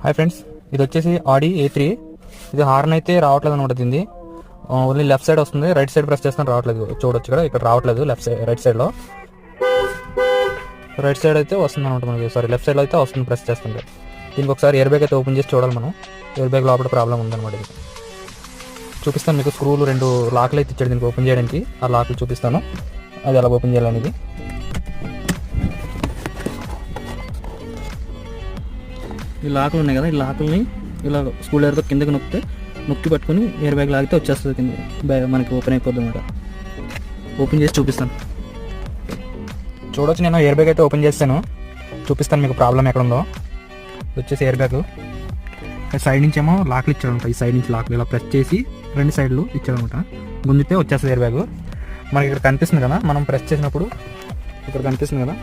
Hi friends, ఇది వచ్చేసి ఆడి A3. ఇది హార్న్ అయితే రావట్లేదు అనమాట. దీన్ని ఓన్లీ లెఫ్ట్ సైడ్ వస్తుంది, రైట్ సైడ్ ప్రెస్ చేస్తాను రావట్లేదు. చూడొచ్చు ఇక్కడ, ఇక్కడ రావట్లేదు. లెఫ్ట్ సైడ్, రైట్ సైడ్లో అయితే వస్తుంది అనమాట మనకి. సారీ, లెఫ్ట్ సైడ్లో అయితే వస్తుంది ప్రెస్ చేస్తుంటే. దీనికి ఒకసారి ఎయిర్ బ్యాగ్ అయితే ఓపెన్ చేసి చూడాలి మనం. ఎయిర్ బ్యాగ్ లోపల ప్రాబ్లం ఉందన్నమాట. ఇది చూపిస్తాను మీకు. స్క్రూలు 2 లాక్లు అయితే ఇచ్చాడు దీనికి ఓపెన్ చేయడానికి. ఆ లాక్లు చూపిస్తాను, అది ఎలా ఓపెన్ చేయాలనేది. ఈ లాకులు ఉన్నాయి కదా, ఈ లాకుల్ని ఇలా స్క్రూ డ్రైవర్తో కిందకి నొక్కి పట్టుకొని ఎయిర్ బ్యాగ్ లాగితే వచ్చేస్తుంది కింద. మనకి ఓపెన్ అయిపోద్ది అనమాట. ఓపెన్ చేసి చూపిస్తాను. చూడొచ్చు, నేను ఎయిర్ బ్యాగ్ అయితే ఓపెన్ చేస్తాను. చూపిస్తాను మీకు ప్రాబ్లం ఎక్కడ ఉందో. వచ్చేసి ఎయిర్ బ్యాగ్ సైడ్ నుంచి ఏమో లాక్లు ఇచ్చాడనమాట. ఈ సైడ్ నుంచి లాక్లు ఇలా ప్రెస్ చేసి 2 సైడ్లు ఇచ్చాడనమాట. గుంజితే వచ్చేస్తుంది ఎయిర్ బ్యాగ్. మనకి ఇక్కడ కనిపిస్తుంది కదా, మనం ప్రెస్ చేసినప్పుడు ఇక్కడ కనిపిస్తుంది కదా,